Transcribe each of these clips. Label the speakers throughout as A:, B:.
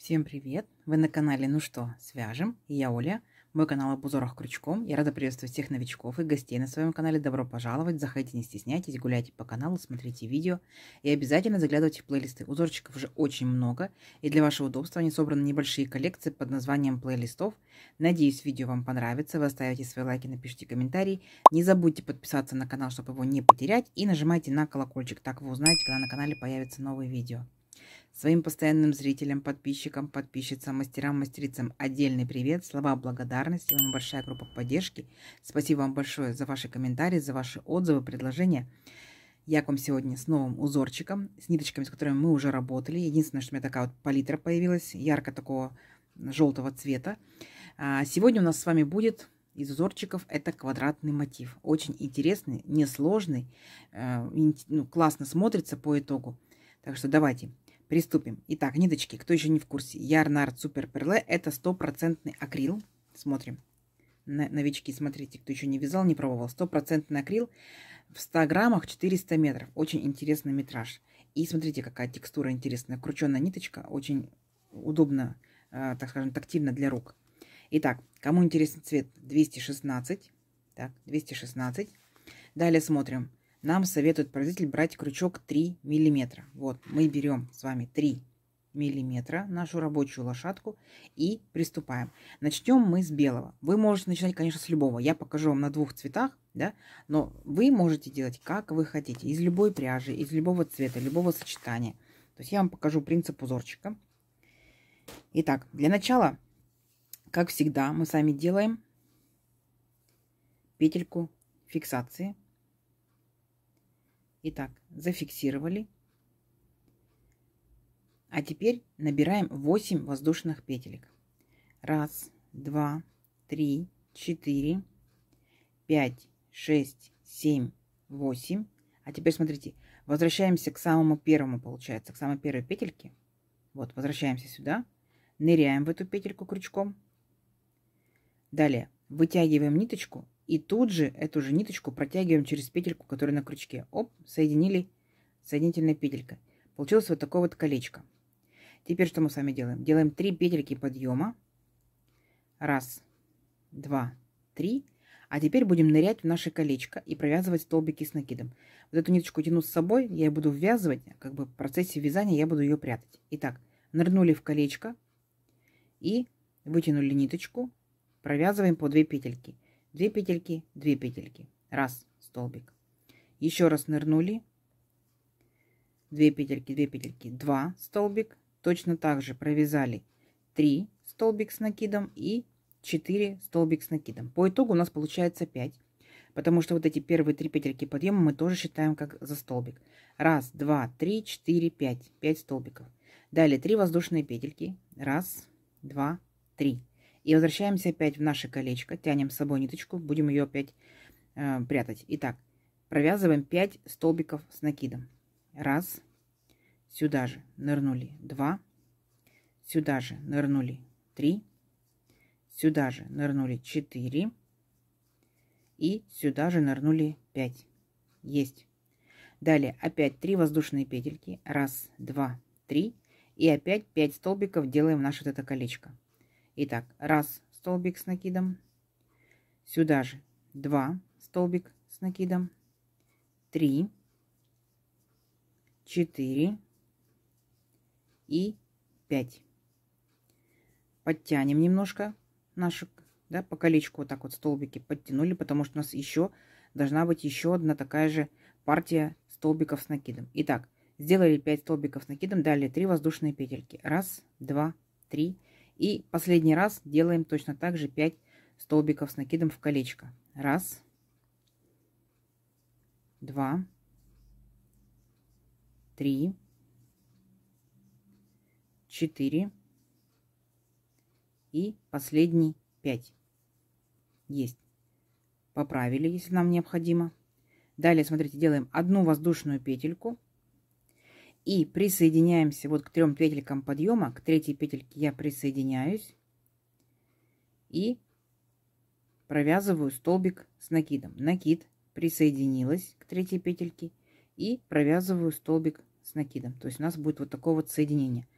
A: Всем привет! Вы на канале «Ну что, свяжем?» И я Оля. Мой канал об узорах крючком. Я рада приветствовать всех новичков и гостей на своем канале. Добро пожаловать! Заходите, не стесняйтесь, гуляйте по каналу, смотрите видео. И обязательно заглядывайте в плейлисты. Узорчиков уже очень много. И для вашего удобства они собраны небольшие коллекции под названием плейлистов. Надеюсь, видео вам понравится. Вы оставите свои лайки, напишите комментарии. Не забудьте подписаться на канал, чтобы его не потерять. И нажимайте на колокольчик. Так вы узнаете, когда на канале появятся новые видео. Своим постоянным зрителям, подписчикам, подписчицам, мастерам, мастерицам отдельный привет, слова благодарности, вам большая группа поддержки. Спасибо вам большое за ваши комментарии, за ваши отзывы, предложения. Я к вам сегодня с новым узорчиком, с ниточками, с которыми мы уже работали. Единственное, что у меня такая вот палитра появилась, ярко такого желтого цвета. Сегодня у нас с вами будет из узорчиков это квадратный мотив. Очень интересный, несложный, классно смотрится по итогу. Так что давайте приступим. Итак, ниточки, кто еще не в курсе. Yarn Art Super Perle это 100% акрил. Смотрим. Новички, смотрите, кто еще не вязал, не пробовал. 100% акрил в 100 граммах 400 метров. Очень интересный метраж. И смотрите, какая текстура интересная. Крученая ниточка. Очень удобно, так скажем, тактильно для рук. Итак, кому интересен цвет 216. Так, 216. Далее смотрим. Нам советует производитель брать крючок 3 мм. Вот, мы берем с вами 3 мм, нашу рабочую лошадку, и приступаем. Начнем мы с белого. Вы можете начинать, конечно, с любого. Я покажу вам на двух цветах, да, но вы можете делать, как вы хотите. Из любой пряжи, из любого цвета, любого сочетания. То есть я вам покажу принцип узорчика. Итак, для начала, как всегда, мы сами делаем петельку фиксации. Итак, зафиксировали. А теперь набираем 8 воздушных петелек. 1, 2, 3, 4, 5, 6, 7, 8. А теперь смотрите, возвращаемся к самому первому, получается, к самой первой петельке. Вот, возвращаемся сюда. Ныряем в эту петельку крючком. Далее вытягиваем ниточку. И тут же эту же ниточку протягиваем через петельку, которая на крючке. Оп, соединили соединительной петелькой. Получилось вот такое вот колечко. Теперь что мы с вами делаем? Делаем 3 петельки подъема. 1, 2, 3. А теперь будем нырять в наше колечко и провязывать столбики с накидом. Вот эту ниточку тяну с собой, я ее буду ввязывать, как бы в процессе вязания я буду ее прятать. Итак, нырнули в колечко и вытянули ниточку, провязываем по 2 петельки. 2 петельки, 2 петельки. 1 столбик. Еще раз нырнули. 2 петельки, 2 петельки, 2 столбик. Точно так же провязали 3 столбик с накидом и 4 столбик с накидом. По итогу у нас получается 5. Потому что вот эти первые 3 петельки подъема мы тоже считаем как за столбик. 1, 2, 3, 4, 5. 5 столбиков. Далее 3 воздушные петельки. 1, 2, 3. И возвращаемся опять в наше колечко, тянем с собой ниточку, будем ее опять прятать. Итак, провязываем 5 столбиков с накидом. 1, сюда же нырнули 2, сюда же нырнули 3, сюда же нырнули 4 и сюда же нырнули 5. Есть. Далее опять 3 воздушные петельки. 1, 2, 3 и опять 5 столбиков делаем в наше вот это колечко. Итак, 1 столбик с накидом, сюда же 2 столбик с накидом, 3, 4 и 5. Подтянем немножко нашу, да, по колечку вот так вот столбики подтянули, потому что у нас еще должна быть еще одна такая же партия столбиков с накидом. Итак, сделали 5 столбиков с накидом, далее 3 воздушные петельки. 1, 2, 3. И последний раз делаем точно так же 5 столбиков с накидом в колечко. 1, 2, 3, 4 и последний 5. Есть. Поправили, если нам необходимо. Далее, смотрите, делаем одну воздушную петельку. И присоединяемся вот к 3 петелькам подъема. К 3 петельке я присоединяюсь. И провязываю столбик с накидом. Накид, присоединилась к 3 петельке. И провязываю столбик с накидом. То есть у нас будет вот такое вот соединение.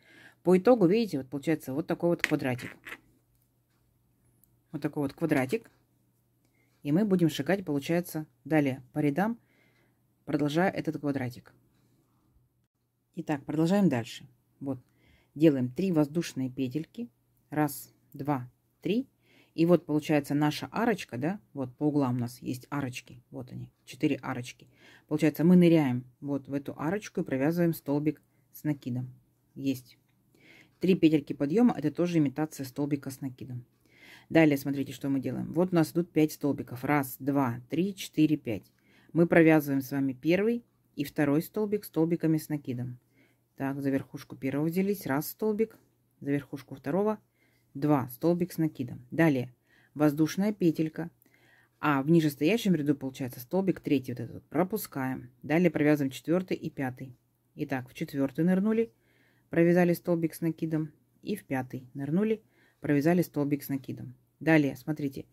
A: По итогу, видите, вот получается вот такой вот квадратик. Вот такой вот квадратик. И мы будем шагать, получается, далее по рядам, продолжая этот квадратик. Итак, продолжаем дальше. Вот, делаем 3 воздушные петельки. Раз, два, три. И вот получается наша арочка, да, вот по углам у нас есть арочки. Вот они, 4 арочки. Получается, мы ныряем вот в эту арочку и провязываем столбик с накидом. Есть. 3 петельки подъема, это тоже имитация столбика с накидом. Далее, смотрите, что мы делаем. Вот у нас идут 5 столбиков. Раз, два, три, 4, 5. Мы провязываем с вами первый и второй столбик столбиками с накидом. Так, за верхушку первого взялись. Раз столбик. За верхушку второго. 2 столбик с накидом. Далее воздушная петелька. А в нижестоящем ряду получается столбик третий. Вот этот пропускаем. Далее провязываем 4 и 5. Итак, в 4 нырнули. Провязали столбик с накидом. И в 5 нырнули. Провязали столбик с накидом. Далее, смотрите,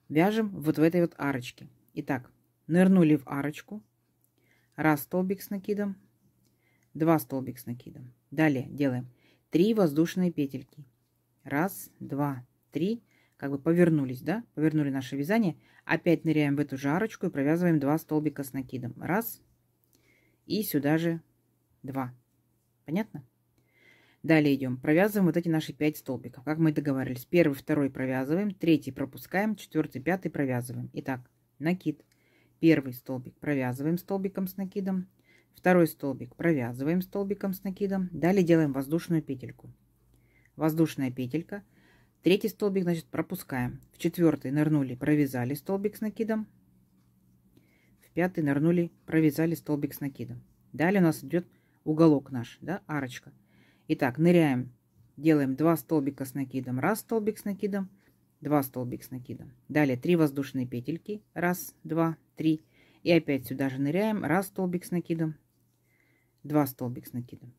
A: вяжем вот в этой вот арочке. Итак, нырнули в арочку. Раз столбик с накидом. 2 столбик с накидом. Далее делаем 3 воздушные петельки. Раз, два, три. Как бы повернулись, да? Повернули наше вязание. Опять ныряем в эту же арочку и провязываем 2 столбика с накидом. Раз. И сюда же 2. Понятно? Далее идем, провязываем вот эти наши 5 столбиков, как мы и договаривались. Первый, второй провязываем, третий пропускаем, 4, 5 провязываем. Итак, накид. Первый столбик провязываем столбиком с накидом. Второй столбик провязываем столбиком с накидом. Далее делаем воздушную петельку. Воздушная петелька. Третий столбик, значит, пропускаем. В 4 нырнули, провязали столбик с накидом. В 5 нырнули, провязали столбик с накидом. Далее у нас идет уголок наш, да, арочка. Итак, ныряем, делаем 2 столбика с накидом, раз столбик с накидом, 2 столбик с накидом. Далее 3 воздушные петельки, раз, два, три. И опять сюда же ныряем, раз столбик с накидом, 2 столбик с накидом.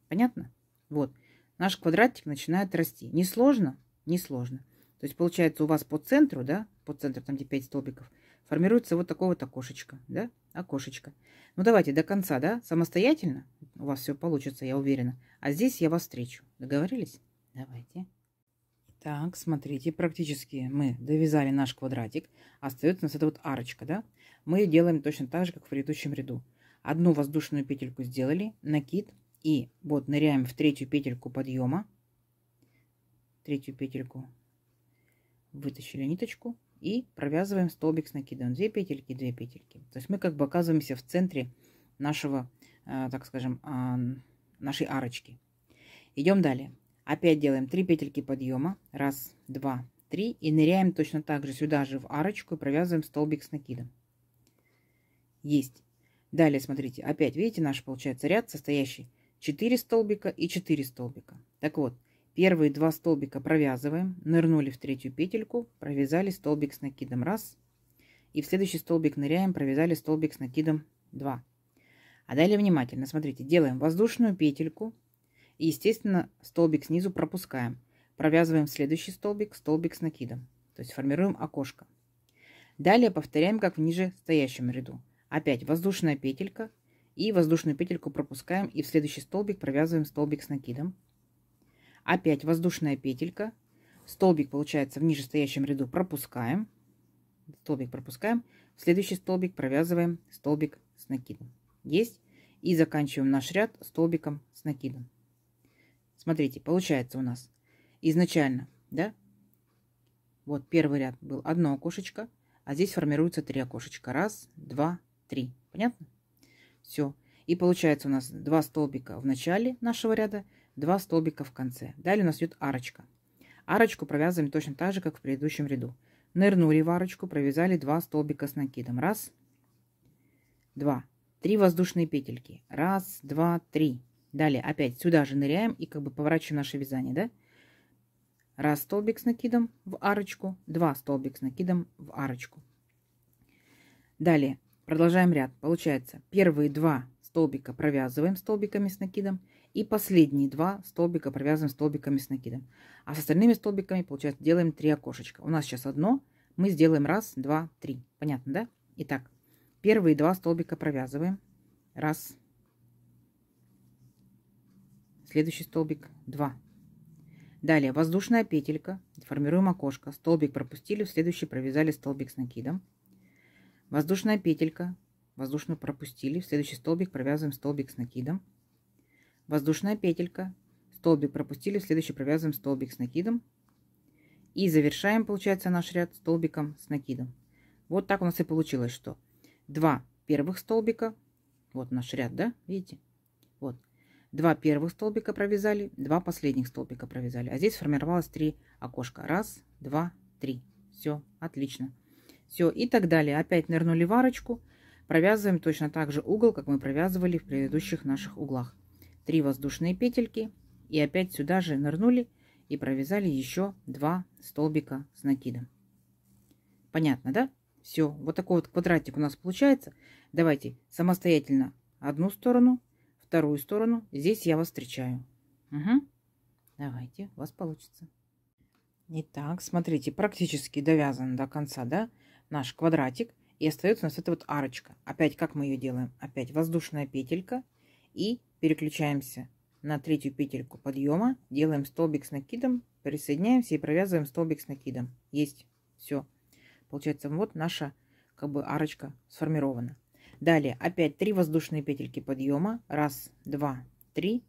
A: Понятно? Вот, наш квадратик начинает расти. Не сложно? Не сложно. То есть получается у вас по центру, да, по центру, там где 5 столбиков, формируется вот такое вот окошечко, да, окошечко. Ну давайте до конца, да, самостоятельно. У вас все получится, я уверена. А здесь я вас встречу. Договорились? Давайте. Так, смотрите, практически мы довязали наш квадратик. Остается у нас эта вот арочка, да. Мы делаем точно так же, как в предыдущем ряду. Одну воздушную петельку сделали, накид. И вот ныряем в третью петельку подъема. Третью петельку вытащили ниточку. И провязываем столбик с накидом. 2 петельки, 2 петельки. То есть мы как бы оказываемся в центре нашего, так скажем, нашей арочки. Идем далее. Опять делаем 3 петельки подъема. Раз, два, три. И ныряем точно так же сюда же в арочку и провязываем столбик с накидом. Есть. Далее, смотрите, опять, видите, наш получается ряд, состоящий 4 столбика и 4 столбика. Так вот, первые 2 столбика провязываем, нырнули в третью петельку, провязали столбик с накидом. Раз. И в следующий столбик ныряем, провязали столбик с накидом. 2. А далее внимательно, смотрите, делаем воздушную петельку. И, естественно, столбик снизу пропускаем. Провязываем следующий столбик, столбик с накидом. То есть формируем окошко. Далее повторяем, как в нижестоящем ряду. Опять воздушная петелька. И воздушную петельку пропускаем. И в следующий столбик провязываем столбик с накидом. Опять воздушная петелька. Столбик, получается, в нижестоящем ряду пропускаем. Столбик пропускаем. В следующий столбик провязываем столбик с накидом. Есть. И заканчиваем наш ряд столбиком с накидом. Смотрите, получается у нас изначально, да, вот первый ряд был одно окошечко, а здесь формируется 3 окошечка. Раз, два, три. Понятно? Все. И получается у нас 2 столбика в начале нашего ряда, 2 столбика в конце. Далее у нас идет арочка. Арочку провязываем точно так же, как в предыдущем ряду. Нырнули в арочку, провязали 2 столбика с накидом. Раз, два. 3 воздушные петельки. Раз, два, три. Далее опять сюда же ныряем и как бы поворачиваем наше вязание, да? Раз столбик с накидом в арочку, 2 столбик с накидом в арочку. Далее продолжаем ряд. Получается, первые 2 столбика провязываем столбиками с накидом и последние 2 столбика провязываем столбиками с накидом. А с остальными столбиками, получается, делаем 3 окошечка. У нас сейчас одно, мы сделаем раз, два, три. Понятно, да? Итак, первые 2 столбика провязываем. Раз. следующий столбик 2. Далее воздушная петелька, формируем окошко, столбик пропустили, в следующий провязали столбик с накидом. Воздушная петелька, воздушную пропустили, в следующий столбик провязываем столбик с накидом. Воздушная петелька, столбик пропустили, в следующий провязываем столбик с накидом. И завершаем, получается, наш ряд столбиком с накидом. Вот так у нас и получилось, что 2 первых столбика, вот наш ряд, да, видите? Вот, 2 первых столбика провязали, 2 последних столбика провязали. А здесь сформировалось 3 окошка. 1, 2, 3. Все, отлично. Все, и так далее. Опять нырнули в арочку, провязываем точно так же угол, как мы провязывали в предыдущих наших углах. 3 воздушные петельки, и опять сюда же нырнули и провязали еще 2 столбика с накидом. Понятно, да? Все, вот такой вот квадратик у нас получается. Давайте самостоятельно одну сторону, вторую сторону. Здесь я вас встречаю. Угу. Давайте, у вас получится. Итак, смотрите, практически довязан до конца, да, наш квадратик. И остается у нас эта вот арочка. Опять как мы ее делаем? Опять воздушная петелька. И переключаемся на третью петельку подъема, делаем столбик с накидом, присоединяемся и провязываем столбик с накидом. Есть. Все. Получается, вот наша как бы арочка сформирована. Далее опять 3 воздушные петельки подъема. 1, 2, 3.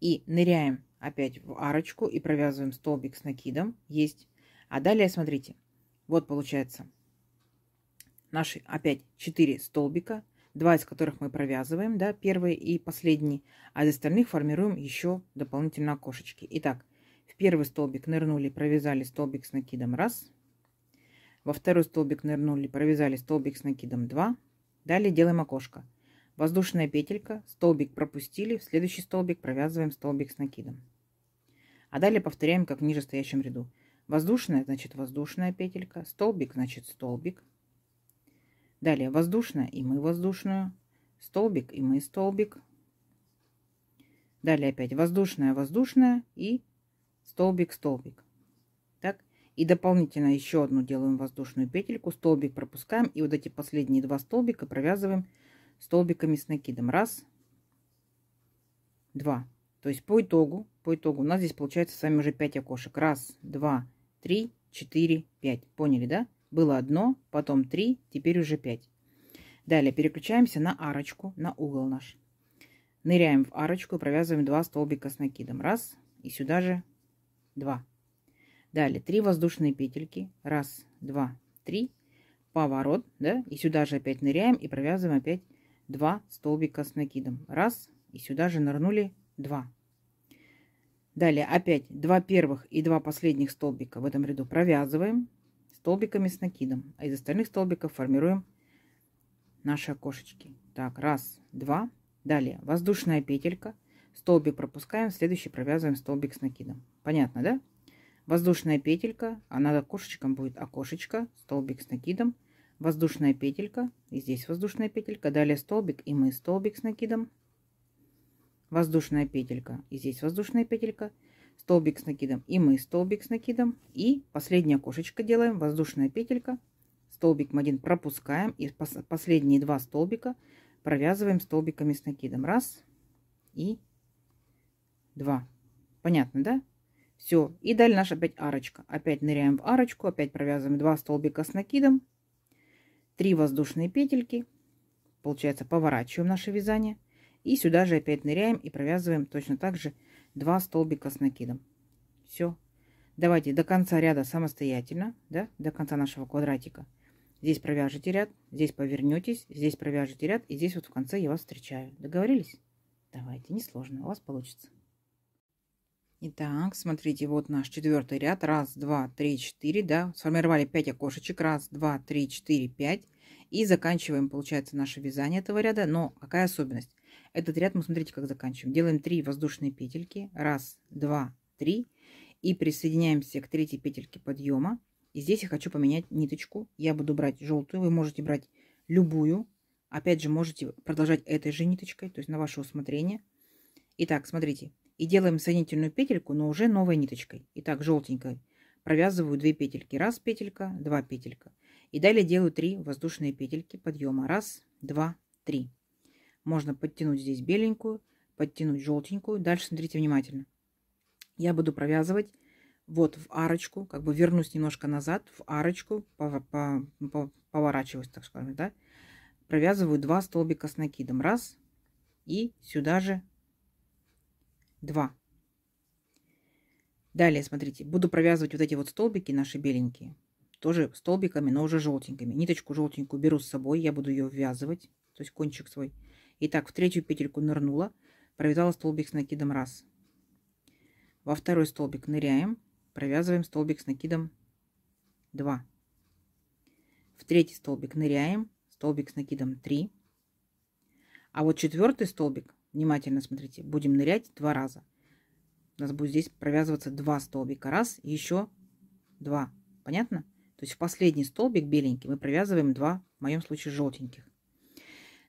A: И ныряем опять в арочку и провязываем столбик с накидом. Есть. А далее, смотрите, вот получается наши опять 4 столбика. 2 из которых мы провязываем, да, первый и последний, а из остальных формируем еще дополнительно окошечки. Итак, в первый столбик нырнули, провязали столбик с накидом 1, во второй столбик нырнули, провязали столбик с накидом 2, далее делаем окошко. Воздушная петелька, столбик пропустили, в следующий столбик провязываем столбик с накидом. А далее повторяем, как в нижестоящем ряду. Воздушная, значит воздушная петелька, столбик, значит столбик. Далее воздушная, и мы воздушную, столбик, и мы столбик. Далее опять воздушная, воздушная и столбик, столбик. Так, и дополнительно еще одну делаем воздушную петельку, столбик пропускаем, и вот эти последние 2 столбика провязываем столбиками с накидом. 1, 2. То есть по итогу у нас здесь получается с вами уже 5 окошек. 1, 2, 3, 4, 5. Поняли, да? Было 1, потом 3, теперь уже 5. Далее переключаемся на арочку, на угол наш. Ныряем в арочку и провязываем 2 столбика с накидом. 1, и сюда же 2. Далее 3 воздушные петельки. 1, 2, 3. Поворот, да, и сюда же опять ныряем и провязываем опять 2 столбика с накидом. 1, и сюда же нырнули 2. Далее опять 2 первых и 2 последних столбика в этом ряду провязываем столбиками с накидом, а из остальных столбиков формируем наши окошечки. Так, 1, 2. Далее воздушная петелька, столбик пропускаем, следующий провязываем столбик с накидом. Понятно, да? Воздушная петелька, а над окошечком будет окошечко, столбик с накидом, воздушная петелька, и здесь воздушная петелька, далее столбик, и мы столбик с накидом, воздушная петелька, и здесь воздушная петелька, столбик с накидом, и мы столбик с накидом, и последнее окошечко делаем, воздушная петелька, столбик 1 пропускаем, и последние 2 столбика провязываем столбиками с накидом. 1 и 2. Понятно, да? Все. И далее наша опять арочка. Опять ныряем в арочку, опять провязываем 2 столбика с накидом, 3 воздушные петельки. Получается, поворачиваем наше вязание. И сюда же опять ныряем и провязываем точно так же 2 столбика с накидом. Все. Давайте до конца ряда самостоятельно, да, до конца нашего квадратика. Здесь провяжите ряд, здесь повернетесь, здесь провяжете ряд, и здесь вот в конце я вас встречаю. Договорились? Давайте, несложно, у вас получится. Итак, смотрите, вот наш 4-й ряд. 1, 2, 3, 4, да, сформировали 5 окошечек. 1, 2, 3, 4, 5. И заканчиваем, получается, наше вязание этого ряда. Но какая особенность? Этот ряд мы, смотрите, как заканчиваем. Делаем 3 воздушные петельки. 1, 2, 3. И присоединяемся к 3-й петельке подъема. И здесь я хочу поменять ниточку. Я буду брать желтую. Вы можете брать любую. Опять же, можете продолжать этой же ниточкой, то есть на ваше усмотрение. Итак, смотрите. И делаем соединительную петельку, но уже новой ниточкой. Итак, желтенькой провязываю 2 петельки. 1 петелька, 2 петелька. И далее делаю 3 воздушные петельки подъема. 1, 2, 3. Можно подтянуть здесь беленькую, подтянуть желтенькую. Дальше смотрите внимательно. Я буду провязывать вот в арочку, как бы вернусь немножко назад, в арочку, поворачиваюсь, так скажем, да. Провязываю 2 столбика с накидом. Раз. И сюда же 2. Далее, смотрите, буду провязывать вот эти вот столбики наши беленькие. Тоже столбиками, но уже желтенькими. Ниточку желтенькую беру с собой, я буду ее ввязывать, то есть кончик свой. Итак, в третью петельку нырнула, провязала столбик с накидом раз. Во второй столбик ныряем, провязываем столбик с накидом 2. В третий столбик ныряем, столбик с накидом 3. А вот четвертый столбик, внимательно смотрите, будем нырять 2 раза. У нас будет здесь провязываться 2 столбика. Раз, и еще 2. Понятно? То есть в последний столбик беленький мы провязываем 2, в моем случае желтеньких.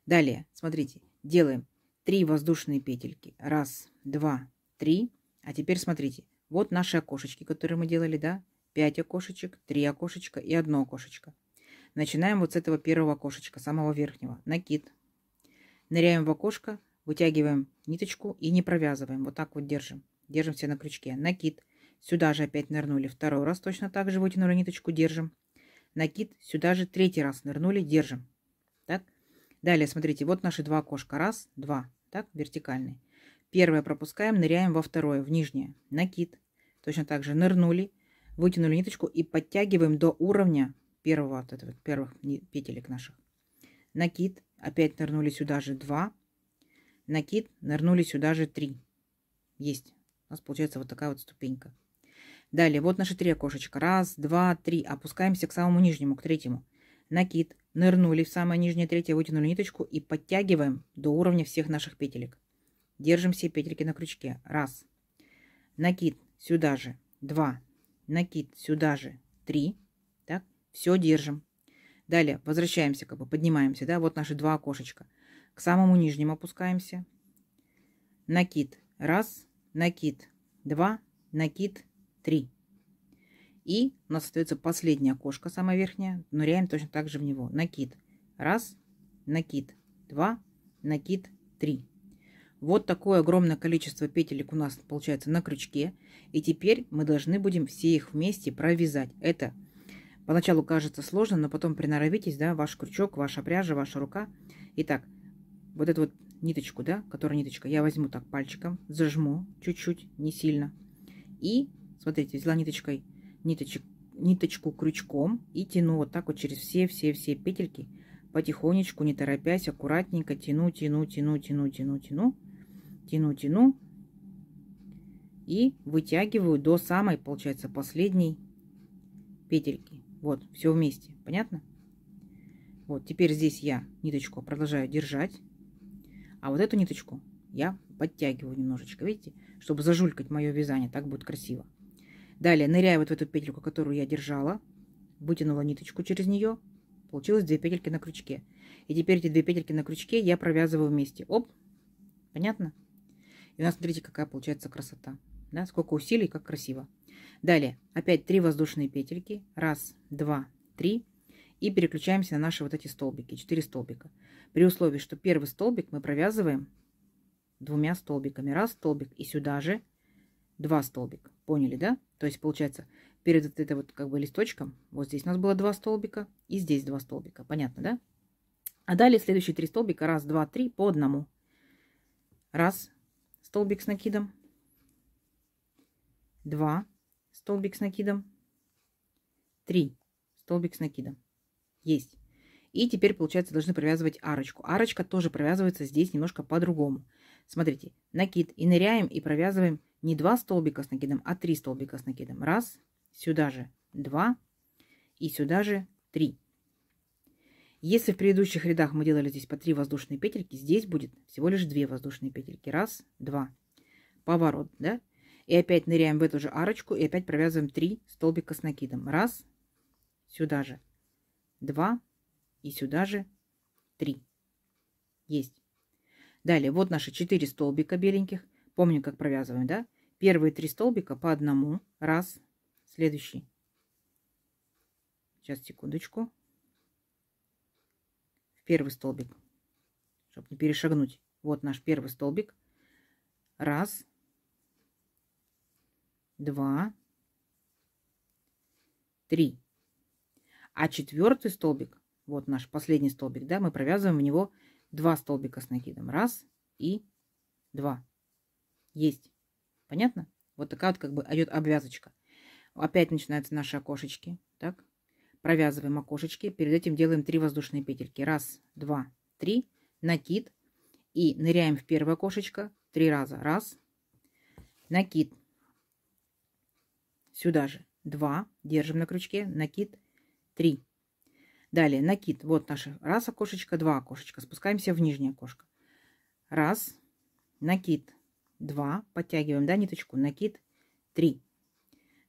A: Далее, смотрите, делаем 3 воздушные петельки. Раз, 2, 3. А теперь смотрите, вот наши окошечки, которые мы делали, да? 5 окошечек, 3 окошечка и 1 окошечко. Начинаем вот с этого первого окошечка, самого верхнего. Накид. Ныряем в окошко, вытягиваем ниточку и не провязываем. Вот так вот держим. Держим все на крючке. Накид. Сюда же опять нырнули. Второй раз точно так же вытянули ниточку, держим. Накид. Сюда же третий раз нырнули, держим. Так. Далее, смотрите, вот наши 2 окошка. Раз, 2. Так, вертикальные. Первое пропускаем, ныряем во второе, в нижнее. Накид. Точно так же нырнули, вытянули ниточку и подтягиваем до уровня первых петелек наших. Накид. Опять нырнули сюда же 2. Накид. Нырнули сюда же 3. Есть. У нас получается вот такая вот ступенька. Далее, вот наши 3 окошечка. Раз, 2, 3. Опускаемся к самому нижнему, к третьему. Накид. Нырнули в самое нижнее третье, вытянули ниточку и подтягиваем до уровня всех наших петелек. Держим все петельки на крючке. Раз. Накид сюда же 2. Накид сюда же 3. Так, все держим. Далее возвращаемся, как бы поднимаемся, да, вот наши 2 окошечка. К самому нижнему опускаемся. Накид. Раз. Накид 2. Накид 3. И у нас остается последнее окошко, самое верхнее. Ныряем точно так же в него. Накид. Раз. Накид 2. Накид 3. Вот такое огромное количество петелек у нас получается на крючке. И теперь мы должны будем все их вместе провязать. Это поначалу кажется сложно, но потом приноровитесь, да, ваш крючок, ваша пряжа, ваша рука. Итак, вот эту вот ниточку, да, которая ниточка, я возьму так пальчиком, зажму чуть-чуть, не сильно. И, смотрите, взяла ниточку крючком и тяну вот так вот через все петельки. Потихонечку, не торопясь, аккуратненько тяну. И вытягиваю до самой, получается, последней петельки. Вот, все вместе. Понятно? Вот, теперь здесь я ниточку продолжаю держать. А вот эту ниточку я подтягиваю немножечко, видите? Чтобы зажулькать мое вязание. Так будет красиво. Далее ныряю вот в эту петельку, которую я держала. Вытянула ниточку через нее. Получилось 2 петельки на крючке. И теперь эти 2 петельки на крючке я провязываю вместе. Оп! Понятно? И у нас, смотрите, какая получается красота. Да? Сколько усилий, как красиво. Далее, опять 3 воздушные петельки. Раз, 2, 3. И переключаемся на наши вот эти столбики. 4 столбика. При условии, что первый столбик мы провязываем 2 столбиками. Раз столбик и сюда же 2 столбика. Поняли, да? То есть, получается, перед вот этой вот как бы листочком, вот здесь у нас было 2 столбика и здесь 2 столбика. Понятно, да? А далее следующие 3 столбика. Раз, 2, 3 по одному. Раз столбик с накидом. 2 столбик с накидом. 3 столбик с накидом. Есть. И теперь, получается, должны провязывать арочку. Арочка тоже провязывается здесь немножко по-другому. Смотрите, накид. И ныряем, и провязываем не 2 столбика с накидом, а 3 столбика с накидом. Раз, сюда же 2 и сюда же 3. Если в предыдущих рядах мы делали здесь по 3 воздушные петельки, здесь будет всего лишь 2 воздушные петельки. Раз, 2. Поворот, да? И опять ныряем в эту же арочку и опять провязываем 3 столбика с накидом. Раз, сюда же 2 и сюда же 3. Есть. Далее, вот наши 4 столбика беленьких. Помню, как провязываем, да? Первые 3 столбика по одному. Раз. Следующий. Сейчас, секундочку. В первый столбик, чтобы не перешагнуть. Вот наш первый столбик. Раз, два, три. А четвертый столбик, вот наш последний столбик, да, мы провязываем в него 2 столбика с накидом. Раз и 2. Есть. Понятно? Вот такая вот как бы идет обвязочка. Опять начинаются наши окошечки. Так. Провязываем окошечки. Перед этим делаем 3 воздушные петельки. Раз, два, три. Накид. И ныряем в первое окошечко 3 раза. Раз. Накид. Сюда же. 2. Держим на крючке. Накид. 3. Далее накид. Вот наше раз окошечко, 2 окошечка. Спускаемся в нижнее окошко. Раз. Накид. 2. Подтягиваем, да, ниточку. Накид. 3.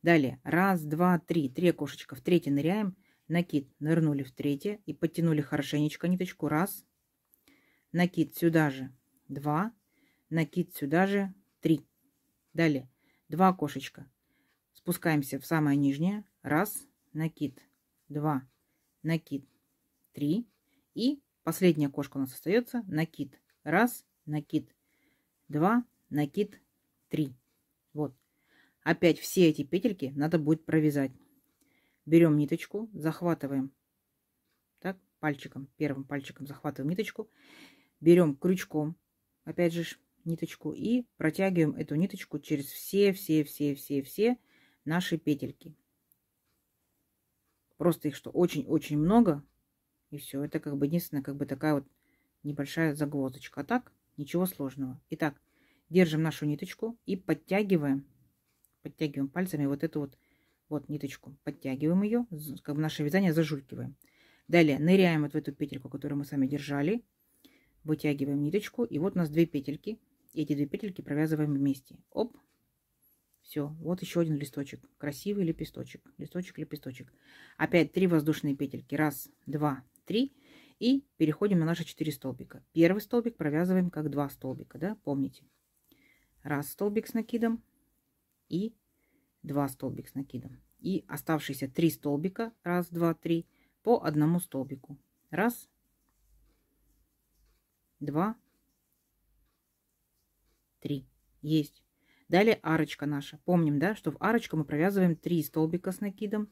A: Далее. Раз, два, три. 3 окошечка. В третье ныряем. Накид. Нырнули в третье. И подтянули хорошенечко ниточку. Раз. Накид сюда же. 2. Накид сюда же. 3. Далее. 2 окошечка. Спускаемся в самое нижнее. Раз. Накид. 2. Накид. 3. И последнее окошко у нас остается. Накид. Раз. Накид. 2. Накид. 3. Вот. Опять все эти петельки надо будет провязать. Берем ниточку, захватываем. Так, пальчиком, первым пальчиком захватываем ниточку. Берем крючком, опять же, ниточку и протягиваем эту ниточку через все наши петельки. Просто их что очень-очень много. И все. Это как бы единственная как бы такая вот небольшая загвоздочка. А так ничего сложного. Итак, держим нашу ниточку и подтягиваем пальцами вот эту вот ниточку. Подтягиваем ее, как бы наше вязание зажулькиваем. Далее ныряем вот в эту петельку, которую мы с вами держали. Вытягиваем ниточку. И вот у нас 2 петельки. Эти 2 петельки провязываем вместе. Оп. Все. Вот еще один листочек. Красивый лепесточек. Листочек. Опять 3 воздушные петельки. Раз, два, 3. И переходим на наши 4 столбика. Первый столбик провязываем как 2 столбика. Да? Помните. Раз столбик с накидом. И 2 столбик с накидом. И оставшиеся 3 столбика. Раз, два, 3. По одному столбику. Раз. 2, 3. Есть. Далее арочка наша. Помним, да, что в арочку мы провязываем 3 столбика с накидом.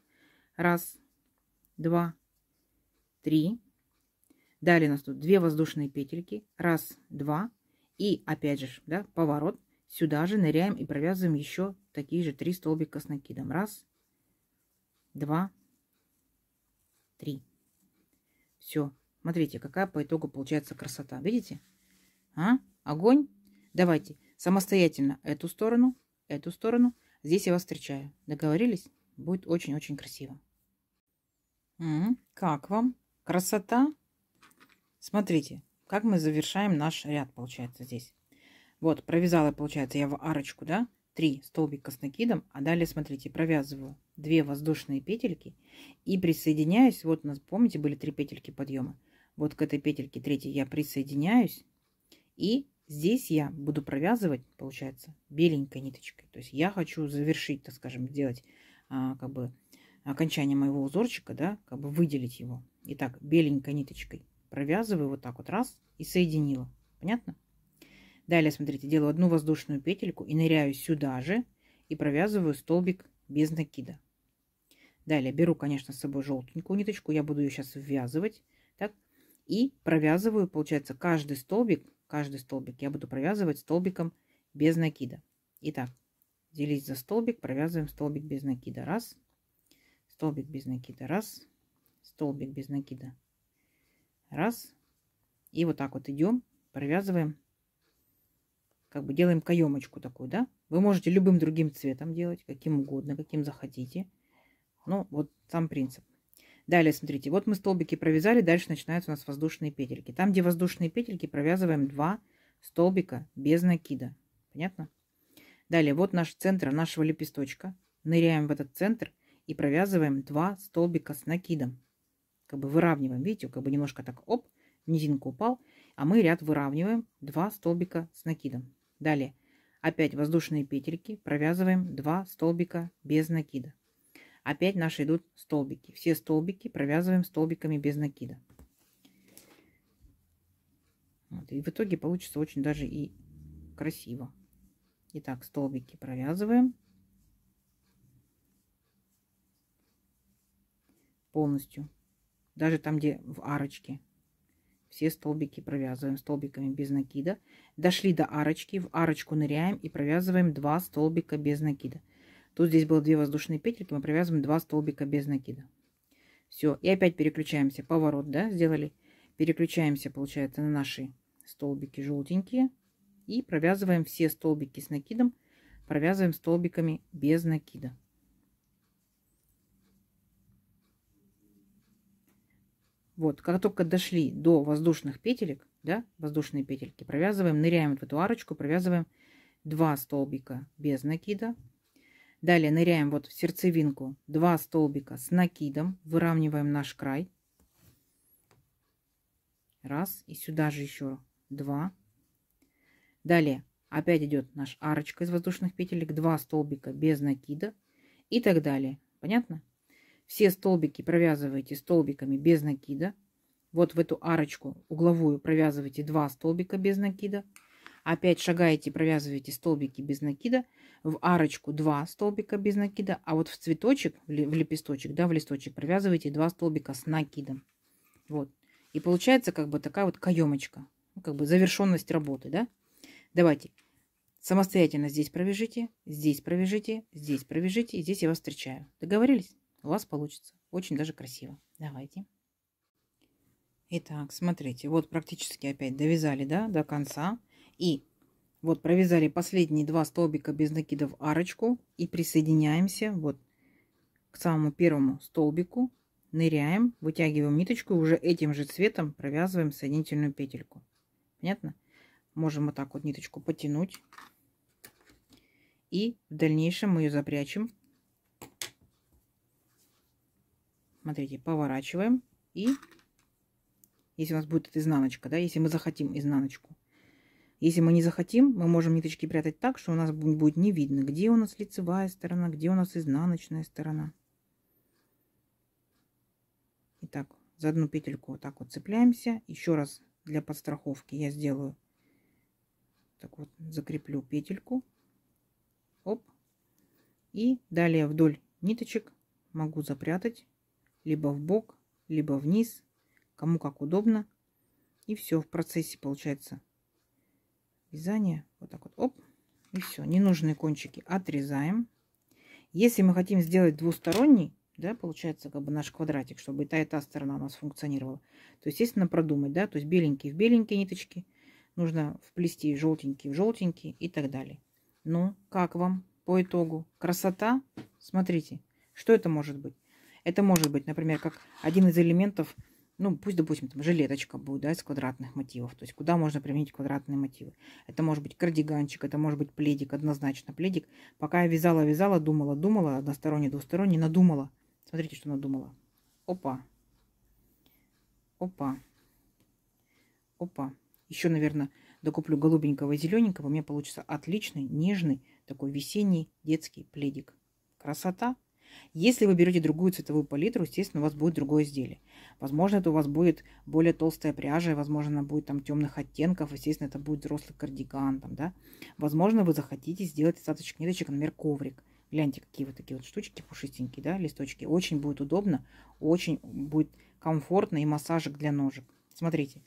A: Раз, 2, 3. Далее у нас тут 2 воздушные петельки. Раз, 2. И опять же, да, поворот. Сюда же ныряем и провязываем еще такие же 3 столбика с накидом. Раз, 2, 3. Все. Смотрите, какая по итогу получается красота. Видите? А? Огонь. Давайте самостоятельно эту сторону. Здесь я вас встречаю. Договорились? Будет очень-очень красиво. Как вам? Красота? Смотрите, как мы завершаем наш ряд, получается, здесь. Вот, провязала, получается, я в арочку, да? 3 столбика с накидом. А далее, смотрите, провязываю 2 воздушные петельки. И присоединяюсь. Вот у нас, помните, были 3 петельки подъема. Вот к этой петельке 3 я присоединяюсь. И здесь я буду провязывать, получается, беленькой ниточкой. То есть я хочу завершить, так скажем, сделать как бы окончание моего узорчика, да, как бы выделить его. Итак, беленькой ниточкой провязываю вот так вот раз и соединила. Понятно? Далее, смотрите, делаю одну воздушную петельку и ныряю сюда же и провязываю столбик без накида. Далее беру, конечно, с собой желтенькую ниточку. Я буду ее сейчас ввязывать. Так, и провязываю, получается, каждый столбик я буду провязывать столбиком без накида. Итак, взялись за столбик, провязываем столбик без накида. Раз, столбик без накида. Раз, столбик без накида. Раз. И вот так вот идем, провязываем, как бы делаем каемочку такую, да? Вы можете любым другим цветом делать, каким угодно, каким захотите. Ну, вот сам принцип. Далее, смотрите, вот мы столбики провязали, дальше начинаются у нас воздушные петельки. Там, где воздушные петельки, провязываем 2 столбика без накида. Понятно? Далее, вот наш центр нашего лепесточка. Ныряем в этот центр и провязываем 2 столбика с накидом. Как бы выравниваем, видите, как бы немножко так, оп, низинку упал, а мы ряд выравниваем 2 столбика с накидом. Далее, опять воздушные петельки, провязываем 2 столбика без накида. Опять наши идут столбики. Все столбики провязываем столбиками без накида. Вот. И в итоге получится очень даже и красиво. Итак, столбики провязываем полностью. Даже там, где в арочке. Все столбики провязываем столбиками без накида. Дошли до арочки, в арочку ныряем и провязываем 2 столбика без накида. Тут здесь было 2 воздушные петельки, мы провязываем 2 столбика без накида. Все, и опять переключаемся, поворот, да, сделали. Переключаемся, получается, на наши столбики желтенькие и провязываем все столбики с накидом, провязываем столбиками без накида. Вот, как только дошли до воздушных петелек, да, воздушные петельки, провязываем, ныряем в эту арочку, провязываем 2 столбика без накида. Далее ныряем вот в сердцевинку, 2 столбика с накидом, выравниваем наш край. Раз, и сюда же еще 2. Далее опять идет наша арочка из воздушных петелек, 2 столбика без накида и так далее. Понятно? Все столбики провязываете столбиками без накида. Вот в эту арочку угловую провязываете 2 столбика без накида. Опять шагаете, провязываете столбики без накида. В арочку 2 столбика без накида. А вот в цветочек, в лепесточек, да, в листочек провязываете 2 столбика с накидом. Вот. И получается как бы такая вот каемочка. Ну, как бы завершенность работы, да? Давайте самостоятельно здесь провяжите, здесь провяжите, здесь провяжите. И здесь я вас встречаю. Договорились? У вас получится. Очень даже красиво. Давайте. Итак, смотрите. Вот практически опять довязали, да, до конца. И вот провязали последние 2 столбика без накида в арочку. И присоединяемся вот к самому первому столбику. Ныряем, вытягиваем ниточку. И уже этим же цветом провязываем соединительную петельку. Понятно? Можем вот так вот ниточку потянуть. И в дальнейшем мы ее запрячем. Смотрите, поворачиваем. И если у нас будет эта изнаночка, да, если мы захотим изнаночку. Если мы не захотим, мы можем ниточки прятать так, что у нас будет не видно, где у нас лицевая сторона, где у нас изнаночная сторона. Итак, за одну петельку вот так вот цепляемся. Еще раз для подстраховки я сделаю. Так вот, закреплю петельку. Оп. И далее вдоль ниточек могу запрятать. Либо в бок, либо вниз. Кому как удобно. И все, в процессе получается вязание. Вот так вот, оп. И все, ненужные кончики отрезаем. Если мы хотим сделать двусторонний, да, получается как бы наш квадратик, чтобы и та сторона у нас функционировала, то, естественно, продумать, да, то есть беленькие в беленькие ниточки, нужно вплести желтенькие в желтенькие и так далее. Ну, как вам по итогу? Красота? Смотрите, что это может быть? Это может быть, например, как один из элементов, ну, пусть, допустим, там жилеточка будет, да, из квадратных мотивов. То есть, куда можно применить квадратные мотивы. Это может быть кардиганчик, это может быть пледик, однозначно пледик. Пока я вязала, думала, односторонний, двусторонний, надумала. Смотрите, что надумала. Опа. Опа. Опа. Еще, наверное, докуплю голубенького и зелененького. У меня получится отличный, нежный, такой весенний детский пледик. Красота. Если вы берете другую цветовую палитру, естественно, у вас будет другое изделие. Возможно, это у вас будет более толстая пряжа, возможно, она будет там темных оттенков, естественно, это будет взрослый кардиган, там, да. Возможно, вы захотите сделать из остаточек ниточек, например, коврик. Гляньте, какие вот такие вот штучки пушистенькие, да, листочки. Очень будет удобно, очень будет комфортно и массажик для ножек. Смотрите,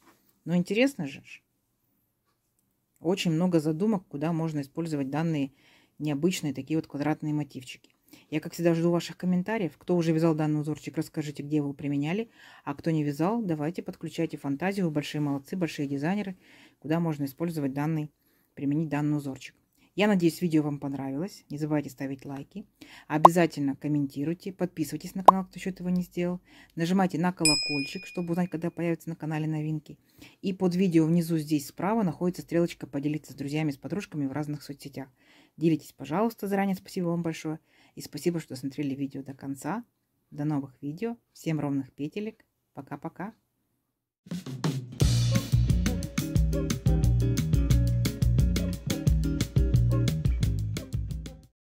A: ну интересно же. Очень много задумок, куда можно использовать данные необычные такие вот квадратные мотивчики. Я, как всегда, жду ваших комментариев. Кто уже вязал данный узорчик, расскажите, где вы его применяли. А кто не вязал, давайте подключайте фантазию. Вы большие молодцы, большие дизайнеры, куда можно использовать применить данный узорчик. Я надеюсь, видео вам понравилось. Не забывайте ставить лайки. Обязательно комментируйте, подписывайтесь на канал, кто еще этого не сделал. Нажимайте на колокольчик, чтобы узнать, когда появятся на канале новинки. И под видео внизу здесь справа находится стрелочка «Поделиться с друзьями, с подружками в разных соцсетях». Делитесь, пожалуйста, заранее. Спасибо вам большое. И спасибо, что смотрели видео до конца. До новых видео. Всем ровных петелек. Пока-пока.